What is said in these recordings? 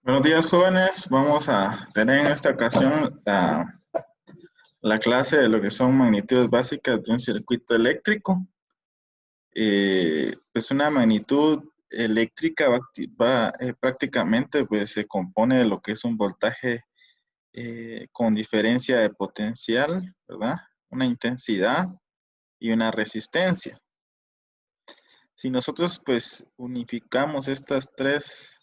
Buenos días, jóvenes. Vamos a tener en esta ocasión la clase de lo que son magnitudes básicas de un circuito eléctrico. Pues una magnitud eléctrica prácticamente pues, se compone de lo que es un voltaje con diferencia de potencial, ¿verdad? Una intensidad y una resistencia. Si nosotros pues unificamos estas tres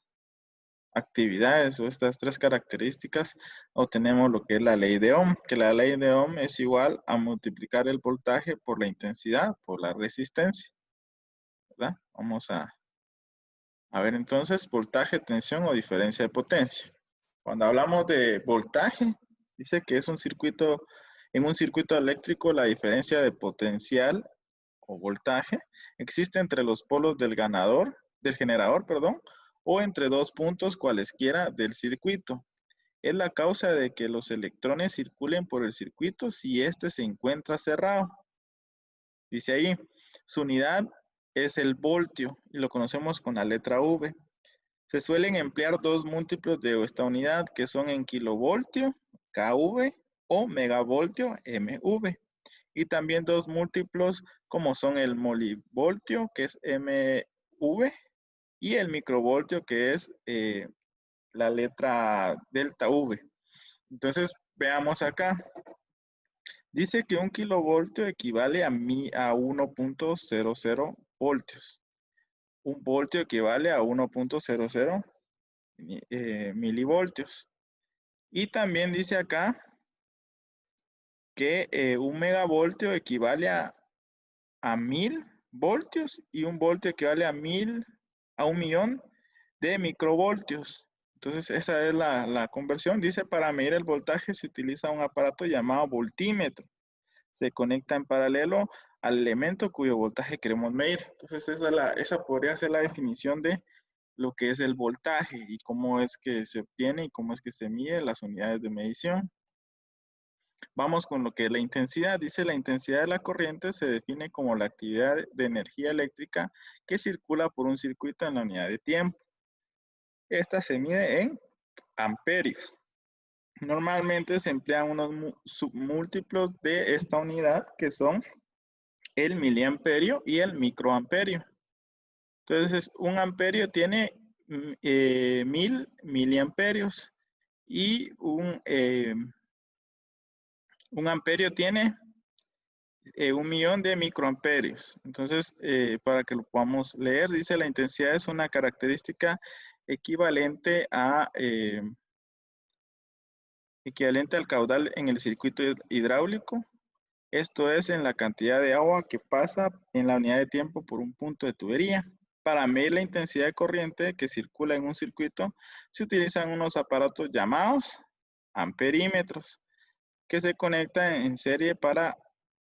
actividades o estas tres características, obtenemos lo que es la ley de Ohm, que la ley de Ohm es igual a multiplicar el voltaje por la intensidad, por la resistencia, ¿verdad? Vamos a ver entonces voltaje, tensión o diferencia de potencia. Cuando hablamos de voltaje, dice que es un circuito, en un circuito eléctrico la diferencia de potencial o voltaje existe entre los polos del generador, perdón, o entre dos puntos cualesquiera del circuito. Es la causa de que los electrones circulen por el circuito si éste se encuentra cerrado. Dice ahí, su unidad es el voltio y lo conocemos con la letra V. Se suelen emplear dos múltiplos de esta unidad que son en kilovoltio, kV, o megavoltio, MV. Y también dos múltiplos como son el milivoltio, que es MV, y el microvoltio, que es la letra delta V. Entonces, veamos acá. Dice que un kilovoltio equivale a 1.00 voltios. Un voltio equivale a 1.00 milivoltios. Y también dice acá que un megavoltio equivale a 1000 voltios y un voltio equivale a 1.000.000 de microvoltios. Entonces, esa es la conversión. Dice, para medir el voltaje se utiliza un aparato llamado voltímetro. Se conecta en paralelo al elemento cuyo voltaje queremos medir. Entonces, esa podría ser la definición de lo que es el voltaje y cómo es que se obtiene y cómo es que se mide las unidades de medición. Vamos con lo que es la intensidad. Dice, la intensidad de la corriente se define como la actividad de energía eléctrica que circula por un circuito en la unidad de tiempo. Esta se mide en amperios. Normalmente se emplean unos submúltiplos de esta unidad que son el miliamperio y el microamperio. Entonces, un amperio tiene 1000 miliamperios y un amperio tiene 1.000.000 de microamperios. Entonces, para que lo podamos leer, dice la intensidad es una característica equivalente al caudal en el circuito hidráulico. Esto es en la cantidad de agua que pasa en la unidad de tiempo por un punto de tubería. Para medir la intensidad de corriente que circula en un circuito, se utilizan unos aparatos llamados amperímetros que se conectan en serie para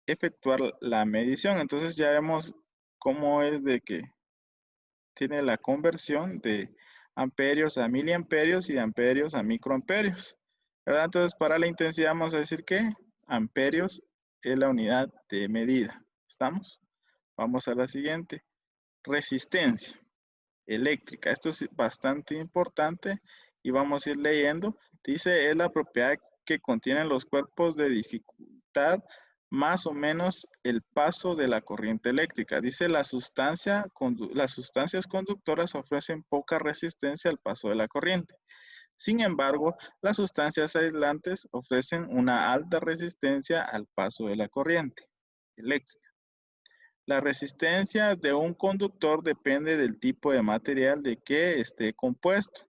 efectuar la medición. Entonces ya vemos cómo es de que tiene la conversión de amperios a miliamperios y de amperios a microamperios, ¿verdad? Entonces para la intensidad vamos a decir que amperios es la unidad de medida. ¿Estamos? Vamos a la siguiente. Resistencia eléctrica. Esto es bastante importante y vamos a ir leyendo. Dice, es la propiedad que contienen los cuerpos de dificultar más o menos el paso de la corriente eléctrica. Dice, las sustancias conductoras ofrecen poca resistencia al paso de la corriente. Sin embargo, las sustancias aislantes ofrecen una alta resistencia al paso de la corriente eléctrica. La resistencia de un conductor depende del tipo de material de que esté compuesto,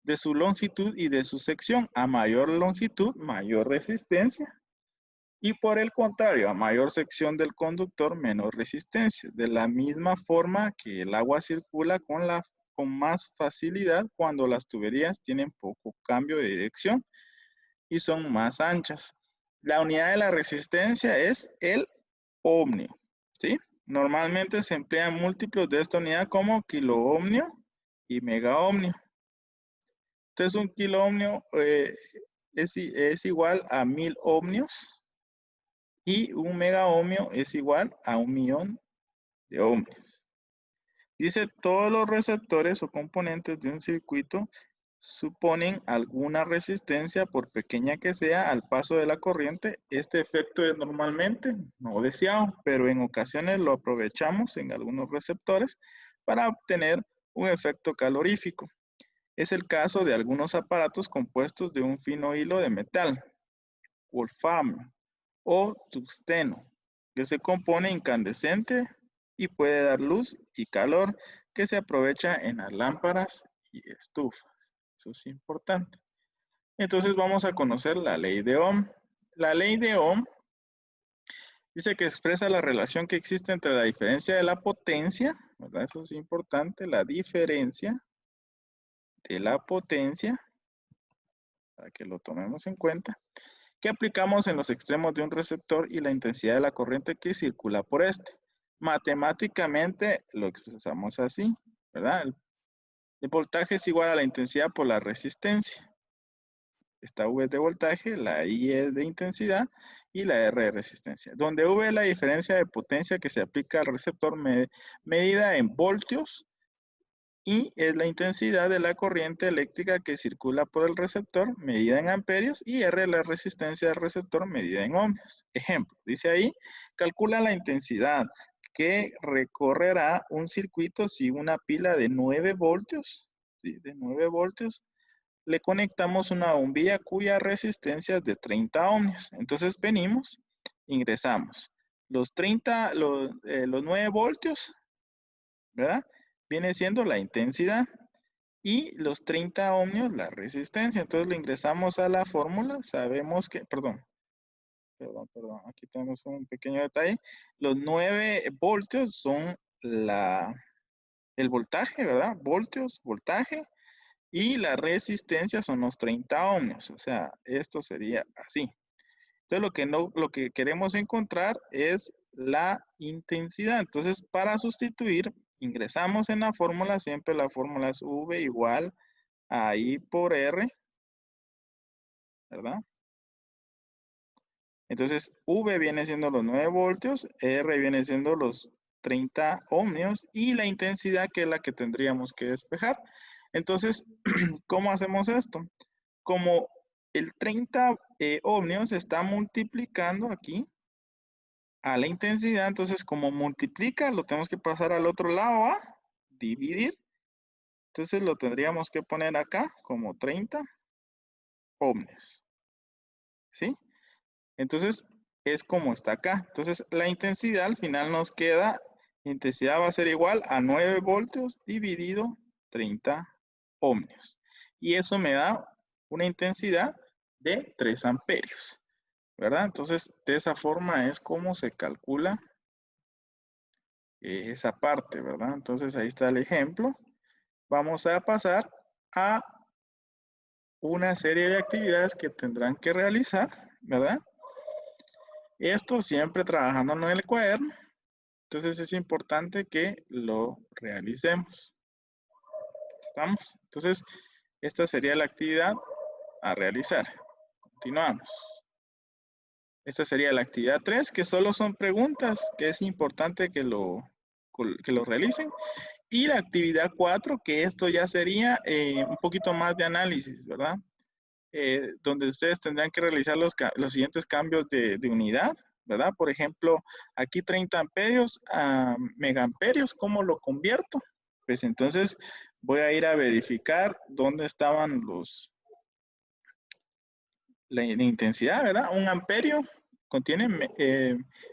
de su longitud y de su sección. A mayor longitud, mayor resistencia. Y por el contrario, a mayor sección del conductor, menor resistencia. De la misma forma que el agua circula con más facilidad cuando las tuberías tienen poco cambio de dirección y son más anchas. La unidad de la resistencia es el ohmio, ¿sí? Normalmente se emplean múltiplos de esta unidad como kiloohmio y megaohmio. Entonces un kiloohmio es igual a 1000 ohmios y un megaohmio es igual a 1.000.000 de ohmios. Dice, todos los receptores o componentes de un circuito suponen alguna resistencia, por pequeña que sea, al paso de la corriente. Este efecto es normalmente no deseado, pero en ocasiones lo aprovechamos en algunos receptores para obtener un efecto calorífico. Es el caso de algunos aparatos compuestos de un fino hilo de metal, wolframio o tungsteno, que se compone incandescente y puede dar luz y calor, que se aprovecha en las lámparas y estufas. Eso es importante. Entonces vamos a conocer la ley de Ohm. La ley de Ohm dice que expresa la relación que existe entre la diferencia de la potencia, ¿verdad? Eso es importante, la diferencia de la potencia, para que lo tomemos en cuenta, que aplicamos en los extremos de un receptor y la intensidad de la corriente que circula por este. Matemáticamente lo expresamos así, ¿verdad? El voltaje es igual a la intensidad por la resistencia. Esta V es de voltaje, la I es de intensidad y la R de resistencia. Donde V es la diferencia de potencia que se aplica al receptor medida en voltios, y es la intensidad de la corriente eléctrica que circula por el receptor medida en amperios, y R es la resistencia del receptor medida en ohmios. Ejemplo, dice ahí, calcula la intensidad que recorrerá un circuito si una pila de 9 voltios, ¿sí? De 9 voltios, le conectamos una bombilla cuya resistencia es de 30 ohmios. Entonces venimos, ingresamos los 9 voltios, ¿verdad? Viene siendo la intensidad, y los 30 ohmios la resistencia. Entonces lo ingresamos a la fórmula, sabemos que, perdón, aquí tenemos un pequeño detalle. Los 9 voltios son el voltaje, ¿verdad? Voltios, voltaje, y la resistencia son los 30 ohmios. O sea, esto sería así. Entonces lo que queremos encontrar es la intensidad. Entonces, para sustituir, ingresamos en la fórmula, siempre la fórmula es V igual a I por R, ¿verdad? Entonces, V viene siendo los 9 voltios, R viene siendo los 30 ohmios, y la intensidad, que es la que tendríamos que despejar. Entonces, ¿cómo hacemos esto? Como el 30 ohmios está multiplicando aquí a la intensidad, entonces como multiplica, lo tenemos que pasar al otro lado a dividir. Entonces lo tendríamos que poner acá como 30 ohmios. ¿Sí? Entonces es como está acá. Entonces la intensidad al final nos queda, intensidad va a ser igual a 9 voltios dividido 30 ohmios. Y eso me da una intensidad de 3 amperios, ¿verdad? Entonces de esa forma es como se calcula esa parte, ¿verdad? Entonces ahí está el ejemplo. Vamos a pasar a una serie de actividades que tendrán que realizar, ¿verdad? Esto siempre trabajando en el cuaderno. Entonces es importante que lo realicemos. ¿Estamos? Entonces, esta sería la actividad a realizar. Continuamos. Esta sería la actividad 3, que solo son preguntas, que es importante que lo realicen. Y la actividad 4, que esto ya sería un poquito más de análisis, ¿verdad? Donde ustedes tendrán que realizar los siguientes cambios de unidad, ¿verdad? Por ejemplo, aquí 30 amperios a megaamperios, ¿cómo lo convierto? Pues entonces voy a ir a verificar dónde estaban la intensidad, ¿verdad? Un amperio contiene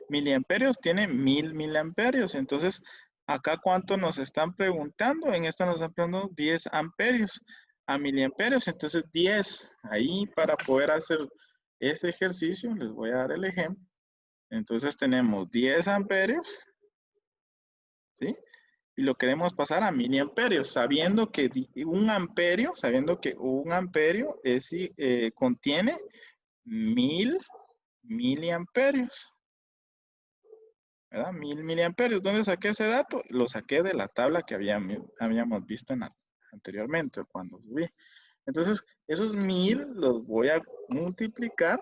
miliamperios, tiene 1000 miliamperios. Entonces, acá cuánto nos están preguntando. En esta nos están preguntando 10 amperios a miliamperios. Entonces, 10. Ahí para poder hacer ese ejercicio, les voy a dar el ejemplo. Entonces, tenemos 10 amperios, ¿sí? Y lo queremos pasar a miliamperios, sabiendo que un amperio contiene 1000 miliamperios, ¿verdad? 1000 miliamperios. ¿Dónde saqué ese dato? Lo saqué de la tabla que habíamos visto anteriormente, cuando subí. Entonces, esos 1000 los voy a multiplicar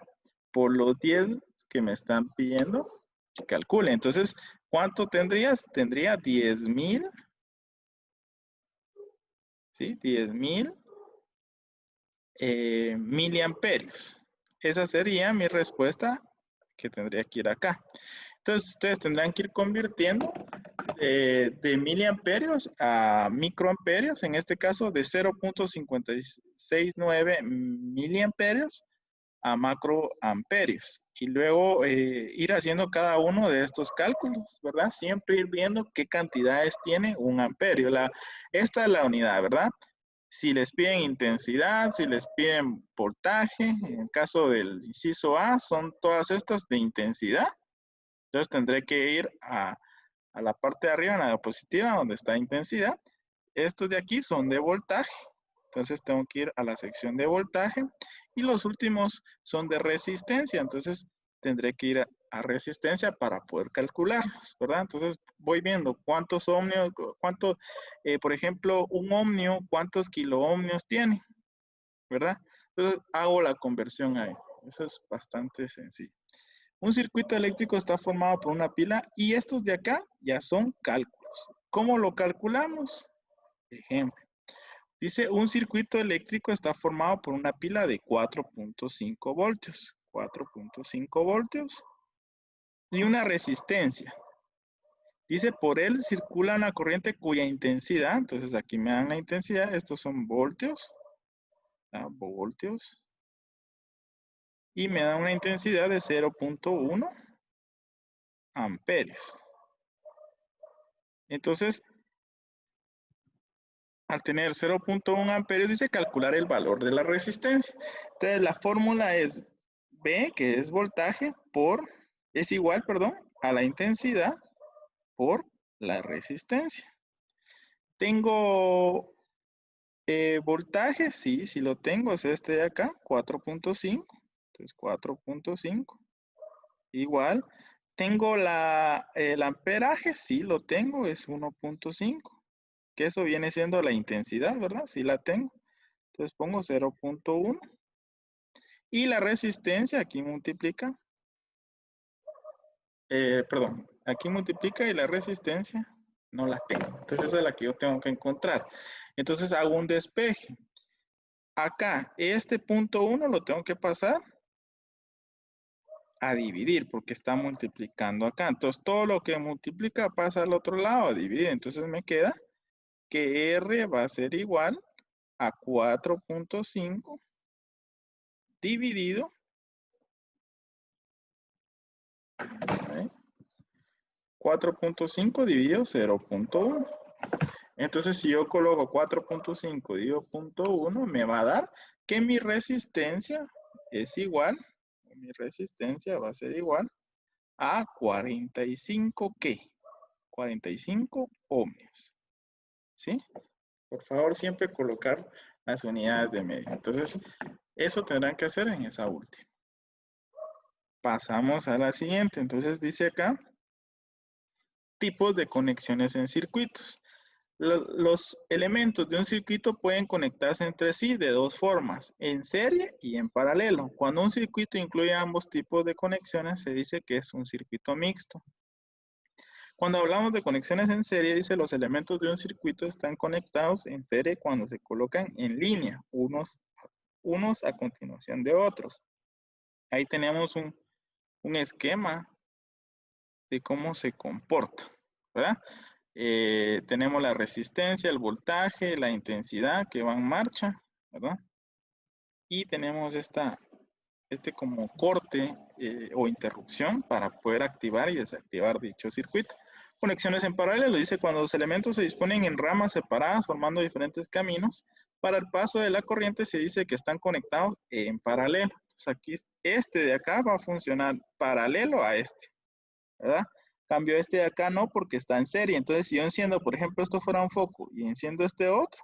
por los 10 que me están pidiendo que calcule. Entonces, ¿cuánto tendrías? Tendría 10,000, ¿sí? 10,000 miliamperios. Esa sería mi respuesta que tendría que ir acá. Entonces, ustedes tendrán que ir convirtiendo de miliamperios a microamperios, en este caso de 0.569 miliamperios a macroamperios. Y luego ir haciendo cada uno de estos cálculos, ¿verdad? Siempre ir viendo qué cantidades tiene un amperio. Esta es la unidad, ¿verdad? Si les piden intensidad, si les piden voltaje, en el caso del inciso A, son todas estas de intensidad. Entonces tendré que ir a la parte de arriba, en la diapositiva, donde está intensidad. Estos de aquí son de voltaje. Entonces tengo que ir a la sección de voltaje. Y los últimos son de resistencia. Entonces tendré que ir a resistencia para poder calcularlos, ¿verdad? Entonces voy viendo cuántos ohmios, por ejemplo, un ohmio, cuántos kiloohmios tiene, ¿verdad? Entonces hago la conversión ahí. Eso es bastante sencillo. Un circuito eléctrico está formado por una pila y estos de acá ya son cálculos. ¿Cómo lo calculamos? Ejemplo. Dice, un circuito eléctrico está formado por una pila de 4.5 voltios. 4.5 voltios. Y una resistencia. Dice, por él circula una corriente cuya intensidad, entonces aquí me dan la intensidad, estos son voltios. Voltios. Y me da una intensidad de 0.1 amperios. Entonces, al tener 0.1 amperios, dice calcular el valor de la resistencia. Entonces, la fórmula es V, que es voltaje, es igual, a la intensidad por la resistencia. ¿Tengo voltaje? Sí, sí lo tengo, es este de acá, 4.5. Entonces, 4.5. Igual. ¿Tengo el amperaje? Sí, lo tengo, es 1.5. Que eso viene siendo la intensidad, ¿verdad? Sí la tengo. Entonces pongo 0.1. Y la resistencia aquí multiplica. Aquí multiplica y la resistencia no la tengo. Entonces esa es la que yo tengo que encontrar. Entonces hago un despeje. Acá, este punto 1 lo tengo que pasar a dividir porque está multiplicando acá. Entonces todo lo que multiplica pasa al otro lado a dividir. Entonces me queda que R va a ser igual a 4.5 dividido 4.5 dividido 0.1. Entonces, si yo coloco 4.5 dividido 0.1, me va a dar que mi resistencia es igual, mi resistencia va a ser igual a 45, ¿qué? 45 ohmios. ¿Sí? Por favor, siempre colocar las unidades de medida. Entonces, eso tendrán que hacer en esa última. Pasamos a la siguiente. Entonces, dice acá, tipos de conexiones en circuitos. Los elementos de un circuito pueden conectarse entre sí de dos formas, en serie y en paralelo. Cuando un circuito incluye ambos tipos de conexiones, se dice que es un circuito mixto. Cuando hablamos de conexiones en serie, dice los elementos de un circuito están conectados en serie cuando se colocan en línea, unos a continuación de otros. Ahí tenemos un esquema de cómo se comporta, ¿verdad? Tenemos la resistencia, el voltaje, la intensidad que va en marcha, ¿verdad? Y tenemos este como corte o interrupción para poder activar y desactivar dicho circuito. Conexiones en paralelo, dice cuando los elementos se disponen en ramas separadas formando diferentes caminos, para el paso de la corriente se dice que están conectados en paralelo. Entonces aquí este de acá va a funcionar paralelo a este, ¿verdad? Cambio este de acá no porque está en serie. Entonces si yo enciendo, por ejemplo, esto fuera un foco y enciendo este otro,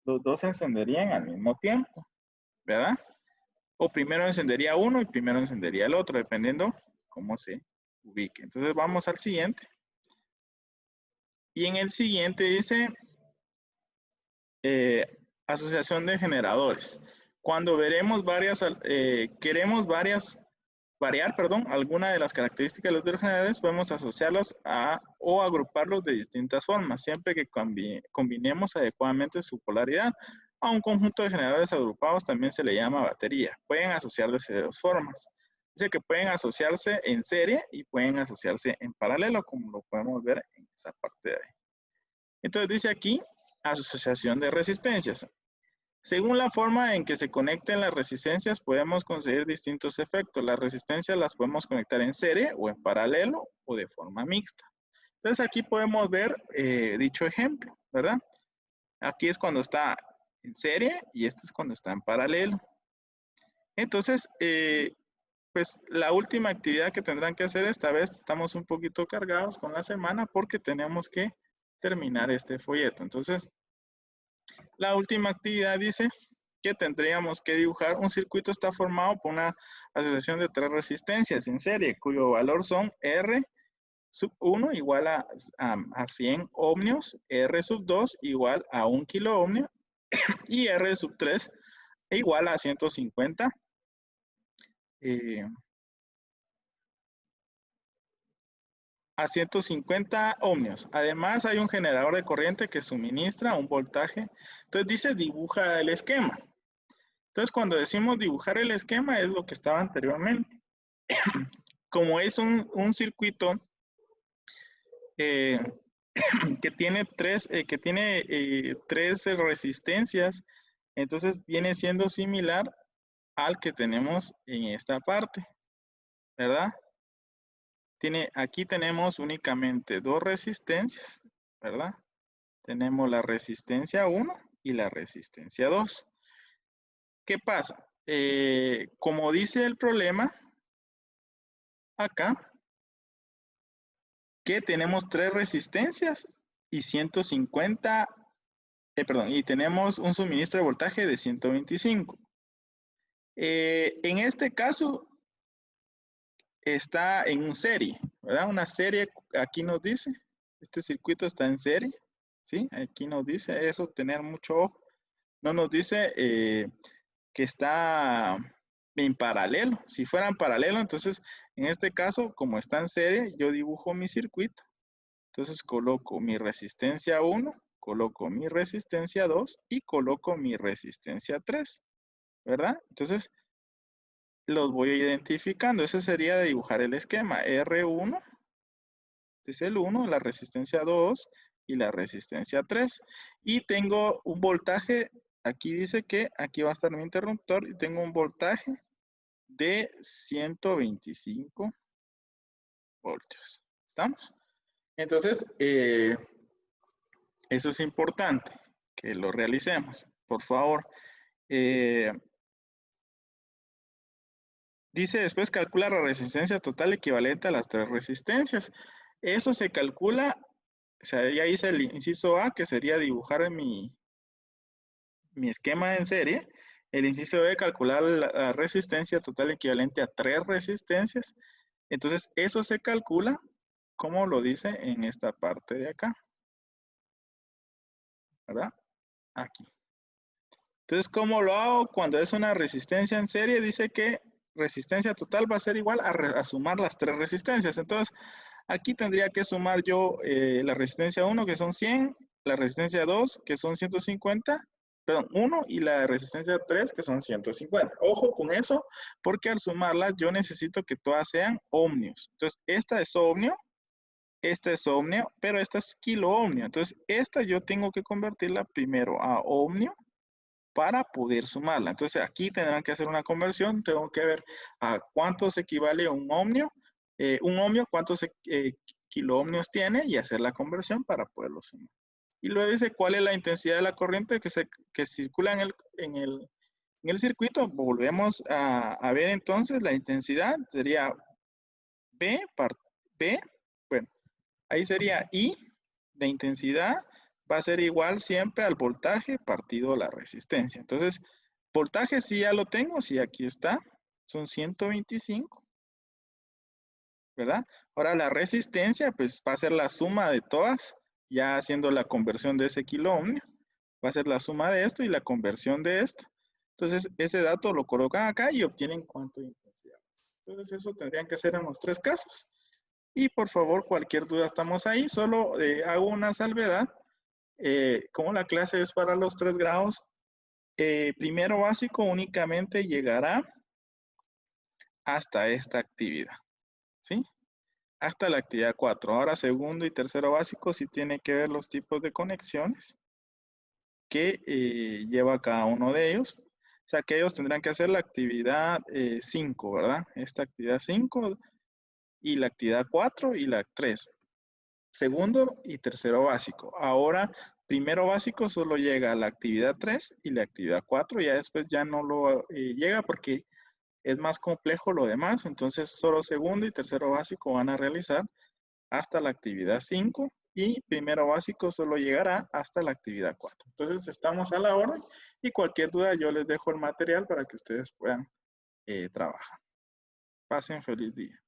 los dos se encenderían al mismo tiempo, ¿verdad? O primero encendería uno y primero encendería el otro, dependiendo cómo se ubique. Entonces vamos al siguiente. Y en el siguiente dice asociación de generadores. Cuando queremos variar, alguna de las características de los generadores, podemos asociarlos o agruparlos de distintas formas, siempre que combinemos adecuadamente su polaridad. A un conjunto de generadores agrupados también se le llama batería. Pueden asociarse de dos formas. Dice que pueden asociarse en serie y pueden asociarse en paralelo, como lo podemos ver en esa parte de ahí. Entonces dice aquí, asociación de resistencias. Según la forma en que se conecten las resistencias, podemos conseguir distintos efectos. Las resistencias las podemos conectar en serie o en paralelo o de forma mixta. Entonces aquí podemos ver dicho ejemplo, ¿verdad? Aquí es cuando está en serie y este es cuando está en paralelo. Entonces, pues la última actividad que tendrán que hacer esta vez, estamos un poquito cargados con la semana porque tenemos que terminar este folleto. Entonces, la última actividad dice que tendríamos que dibujar un circuito está formado por una asociación de tres resistencias en serie, cuyo valor son R sub 1 igual a 100 ohmios, R sub 2 igual a 1 kilo ohmio y R sub 3 igual a 150 a 150 ohmios. Además, hay un generador de corriente que suministra un voltaje. Entonces dice dibuja el esquema. Entonces, cuando decimos dibujar el esquema es lo que estaba anteriormente. Como es un circuito que tiene tres resistencias, entonces viene siendo similar al que tenemos en esta parte, ¿verdad? Aquí tenemos únicamente dos resistencias, ¿verdad? Tenemos la resistencia 1 y la resistencia 2. ¿Qué pasa? Como dice el problema, acá, que tenemos tres resistencias y 150, y tenemos un suministro de voltaje de 125. En este caso, está en un serie, ¿verdad? Una serie, aquí nos dice, este circuito está en serie, ¿sí? Aquí nos dice eso, tener mucho ojo. No nos dice que está en paralelo. Si fuera en paralelo, entonces, en este caso, como está en serie, yo dibujo mi circuito. Entonces, coloco mi resistencia 1, coloco mi resistencia 2 y coloco mi resistencia 3, ¿verdad? Entonces, los voy identificando. Ese sería de dibujar el esquema. R1 es el 1, la resistencia 2 y la resistencia 3. Y tengo un voltaje, aquí dice que aquí va a estar mi interruptor y tengo un voltaje de 125 voltios. ¿Estamos? Entonces, eso es importante que lo realicemos. Por favor. Dice después calcula la resistencia total equivalente a las tres resistencias. Eso se calcula, o sea, ya hice el inciso A, que sería dibujar mi esquema en serie. El inciso B, calcular la resistencia total equivalente a tres resistencias. Entonces, eso se calcula, como lo dice en esta parte de acá. ¿Verdad? Aquí. Entonces, ¿cómo lo hago? Cuando es una resistencia en serie, dice que resistencia total va a ser igual a sumar las tres resistencias. Entonces, aquí tendría que sumar yo la resistencia 1, que son 100, la resistencia 2, que son 150, perdón, 1, y la resistencia 3, que son 150. Ojo con eso, porque al sumarlas yo necesito que todas sean ohmios. Entonces, esta es ohmio, pero esta es kilo ohmio. Entonces, esta yo tengo que convertirla primero a ohmio para poder sumarla. Entonces, aquí tendrán que hacer una conversión. Tengo que ver a cuántos equivale un ohmio, cuántos kiloohmios tiene y hacer la conversión para poderlo sumar. Y luego dice cuál es la intensidad de la corriente que circula en el circuito. Volvemos a ver entonces la intensidad. Sería B, bueno, ahí sería I de intensidad va a ser igual siempre al voltaje partido la resistencia. Entonces, voltaje sí ya lo tengo, sí aquí está, son 125, ¿verdad? Ahora la resistencia, pues va a ser la suma de todas, ya haciendo la conversión de ese kilo ohmio, va a ser la suma de esto y la conversión de esto. Entonces, ese dato lo colocan acá y obtienen cuánto de intensidad. Entonces, eso tendrían que hacer en los tres casos. Y por favor, cualquier duda, estamos ahí. Solo hago una salvedad. Como la clase es para los 3 grados, Primero básico únicamente llegará hasta esta actividad, ¿sí? Hasta la actividad 4. Ahora segundo y tercero básico sí tiene que ver los tipos de conexiones que lleva cada uno de ellos. O sea que ellos tendrán que hacer la actividad 5, ¿verdad? Esta actividad 5 y la actividad 4 y la 3. Segundo y tercero básico. Ahora, primero básico solo llega a la actividad 3 y la actividad 4. Ya después ya no lo llega porque es más complejo lo demás. Entonces, solo segundo y tercero básico van a realizar hasta la actividad 5 y primero básico solo llegará hasta la actividad 4. Entonces, estamos a la orden y cualquier duda yo les dejo el material para que ustedes puedan trabajar. Pasen feliz día.